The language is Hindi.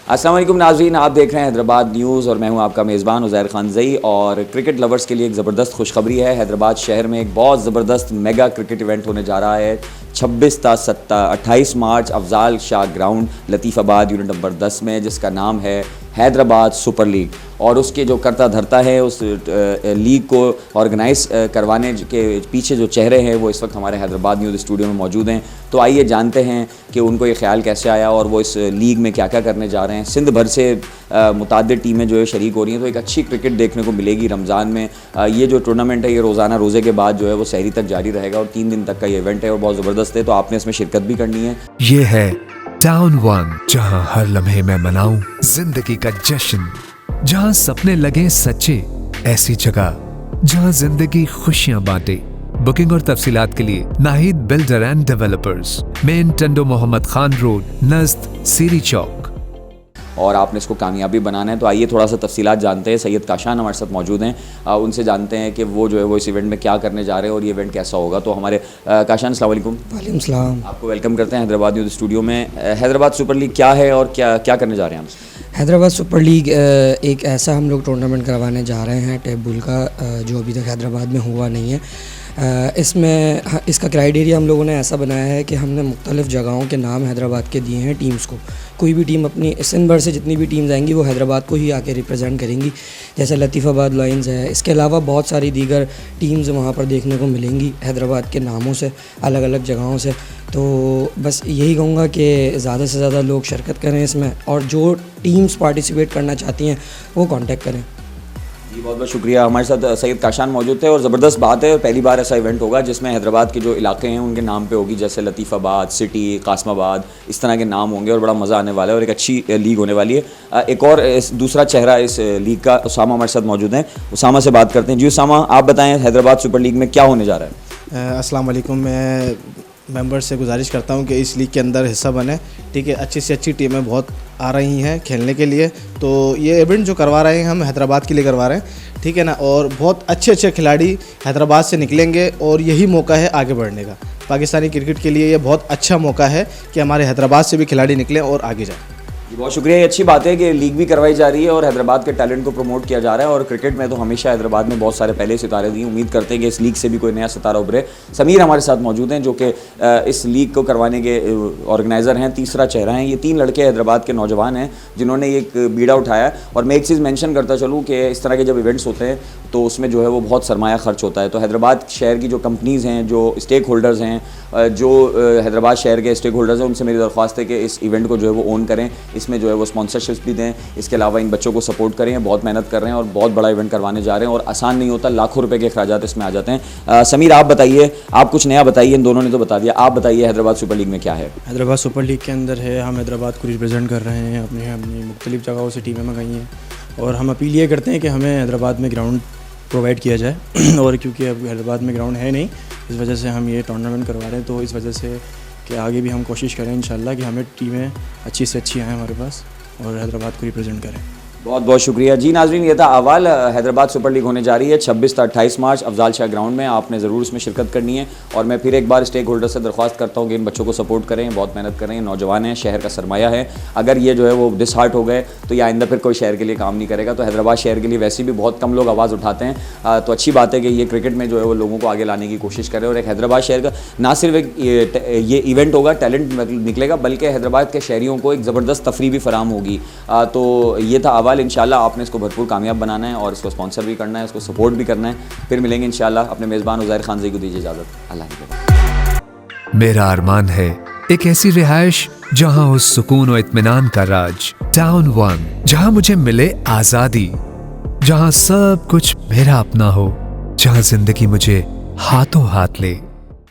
अस्सलाम वालेकुम नाज़रीन, आप देख रहे हैं हैदराबाद न्यूज़ और मैं हूं आपका मेज़बान उज़ैर खान ज़ई। और क्रिकेट लवर्स के लिए एक ज़बरदस्त खुशखबरी है। हैदराबाद शहर में एक बहुत ज़बरदस्त मेगा क्रिकेट इवेंट होने जा रहा है 26 ता 28 March Afzal Shah ground Latifabad unit number 10 में, जिसका नाम है हैदराबाद सुपर लीग। और उसके जो करता धरता है उस लीग को ऑर्गेनाइज़ करवाने के पीछे जो चेहरे हैं वो इस वक्त हमारे हैदराबाद न्यूज़ स्टूडियो में मौजूद हैं। तो आइए जानते हैं कि उनको ये ख्याल कैसे आया और वो इस लीग में क्या क्या करने जा रहे हैं। सिंध भर से मुतादिद टीमें जो है शरीक हो रही हैं, तो एक अच्छी क्रिकेट देखने को मिलेगी रमज़ान में। ये जो टूर्नामेंट है ये रोज़ाना रोज़े के बाद जो है वो सहरी तक जारी रहेगा और 3 दिन तक का ये इवेंट है और बहुत ज़बरदस्त है, तो आपने इसमें शिरकत भी करनी है। ये है टाउन वन, जहां हर लम्हे मैं मनाऊं जिंदगी का जश्न, जहां सपने लगे सच्चे, ऐसी जगह जहां जिंदगी खुशियां बांटे। बुकिंग और तफसीलात के लिए Nahid builder and developers, main Tando Mohammad Khan road, नज़द सीरी चौक। और आपने इसको कामयाबी बनाना है, तो आइए थोड़ा सा तफसीलात जानते हैं। सैयद काशान हमारे साथ मौजूद हैं, उनसे जानते हैं कि वो जो है वो इस इवेंट में क्या करने जा रहे हैं और ये इवेंट कैसा होगा। तो हमारे काशान, अस्सलाम वालेकुम। वालेकुम सलाम। आपको वेलकम करते हैं हैदराबाद न्यूज़ स्टूडियो में। हैदराबाद सुपर लीग क्या है और क्या क्या करने जा रहे हैं हम? हैदराबाद सुपर लीग एक ऐसा हम लोग टूर्नामेंट करवाने जा रहे हैं टेबल का, जो अभी तक हैदराबाद में हुआ नहीं है। इसमें इसका क्राइटेरिया हम लोगों ने ऐसा बनाया है कि हमने मुख्तलिफ़ जगहों के नाम हैदराबाद के दिए हैं टीम्स को। कोई भी टीम अपनी सिंध भर से जितनी भी टीम्स आएंगी वो हैदराबाद को ही आके रिप्रेजेंट करेंगी, जैसे लतीफ़ाबाद लायंस है। इसके अलावा बहुत सारी दीगर टीम्स वहाँ पर देखने को मिलेंगी हैदराबाद के नामों से, अलग अलग जगहों से। तो बस यही कहूँगा कि ज़्यादा से ज़्यादा लोग शिरकत करें इसमें, और जो टीम्स पार्टिसिपेट करना चाहती हैं वो कांटेक्ट करें। जी बहुत बहुत शुक्रिया। हमारे साथ सैयद काशान मौजूद थे और ज़बरदस्त बात है, पहली बार ऐसा इवेंट होगा जिसमें हैदराबाद के जो इलाके हैं उनके नाम पे होगी, जैसे लतीफ़ाबाद, सिटी, कासमाबाद, इस तरह के नाम होंगे और बड़ा मज़ा आने वाला है और एक अच्छी लीग होने वाली है। एक और दूसरा चेहरा इस लीग का, उसामा हमारे साथ मौजूद हैं। उसामा से बात करते हैं। जी उसामा, आप बताएँ हैदराबाद सुपर लीग में क्या होने जा रहा है? अस्सलाम वालेकुम। मैं मेंबर से गुजारिश करता हूं कि इस लीग के अंदर हिस्सा बने। ठीक है, अच्छी से अच्छी टीमें बहुत आ रही हैं खेलने के लिए, तो ये इवेंट जो करवा रहे हैं हम हैदराबाद के लिए करवा रहे हैं, ठीक है ना। और बहुत अच्छे अच्छे खिलाड़ी हैदराबाद से निकलेंगे और यही मौका है आगे बढ़ने का। पाकिस्तानी क्रिकेट के लिए ये बहुत अच्छा मौका है कि हमारे हैदराबाद से भी खिलाड़ी निकलें और आगे जाएँ। बहुत शुक्रिया। ये अच्छी बात है कि लीग भी करवाई जा रही है और हैदराबाद के टैलेंट को प्रमोट किया जा रहा है। और क्रिकेट में तो हमेशा हैदराबाद में बहुत सारे पहले सितारे दिए, उम्मीद करते हैं कि इस लीग से भी कोई नया सितारा उभरे। समीर हमारे साथ मौजूद हैं जो कि इस लीग को करवाने के ऑर्गेनाइज़र हैं, तीसरा चेहरा हैं। ये 3 लड़के हैदराबाद के नौजवान हैं जिन्होंने एक बीड़ा उठाया। और मैं एक चीज़ मेंशन करता चलूँ कि इस तरह के जब इवेंट्स होते हैं तो उसमें जो है वो बहुत सरमाया खर्च होता है। तो हैदराबाद शहर की जो कंपनीज़ हैं, जो स्टेक होल्डर्स हैं, जो हैदराबाद शहर के स्टेक होल्डर्स हैं, उनसे मेरी दरख्वास्त है कि इस इवेंट को जो है वो ओन करें, इसमें जो है वो स्पॉन्सरशिप्स भी दें। इसके अलावा इन बच्चों को सपोर्ट करें, बहुत मेहनत कर रहे हैं और बहुत बड़ा इवेंट करवाने जा रहे हैं और आसान नहीं होता, लाखों रुपए के अखराजात इसमें आ जाते हैं। समीर, आप बताइए, आप कुछ नया बताइए, इन दोनों ने तो बता दिया, आप बताइए हैदराबाद सुपर लीग में क्या है? हैदराबाद सुपर लीग के अंदर है, हम हैदराबाद को रिप्रेजेंट कर रहे हैं, अपनी मुख्तलिफ़ जगहों से टीमें मंगाई हैं और हम अपील ये करते हैं कि हमें हैदराबाद में ग्राउंड प्रोवाइड किया जाए। और क्योंकि अब हैदराबाद में ग्राउंड है नहीं, इस वजह से हम ये टूर्नामेंट करवा रहे हैं। तो इस वजह से कि आगे भी हम कोशिश करें इंशाल्लाह कि हमें टीमें अच्छी से अच्छी आएँ हमारे पास और हैदराबाद को रिप्रेजेंट करें। बहुत बहुत शुक्रिया। जी नाज़रीन, ये था अहवाल। हैदराबाद सुपर लीग होने जा रही है 26 से 28 मार्च अफजाल शाह ग्राउंड में। आपने ज़रूर इसमें शिरकत करनी है और मैं फिर एक बार स्टेक होल्डर से दरख्वास्त करता हूँ कि इन बच्चों को सपोर्ट करें, बहुत मेहनत करें, नौजवान हैं, शहर का सरमाया है। अगर ये जो है वो डिसहार्ट हो गए तो ये आइंदा फिर कोई शहर के लिए काम नहीं करेगा। तो हैदराबाद शहर के लिए वैसे भी बहुत कम लोग आवाज़ उठाते हैं, तो अच्छी बात है कि ये क्रिकेट में जो है वो लोगों को आगे लाने की कोशिश करें। और एक हैदराबाद शहर का ना सिर्फ एक ये इवेंट होगा, टैलेंट निकलेगा, बल्कि हैदराबाद के शहरियों को एक ज़बरदस्त तफरी भी फराम होगी। तो ये था अहवाल। इंशाल्लाह आपने इसको भरपूर कामयाब बनाना है और इसको स्पॉन्सर भी करना है, इसको सपोर्ट भी करना है। फिर मिलेंगे इंशाल्लाह। अपने मेज़बान उज़ैर खान ज़ई को दीजिए इजाज़त। अल्लाह हाफ़िज़। मेरा अरमान है एक ऐसी रिहाइश जहां हो सुकून और इत्मीनान का राज। टाउन वन, जहां मुझे मिले आजादी, जहां सब कुछ मेरा अपना हो, जहां जिंदगी मुझे हाथों हाथ ले।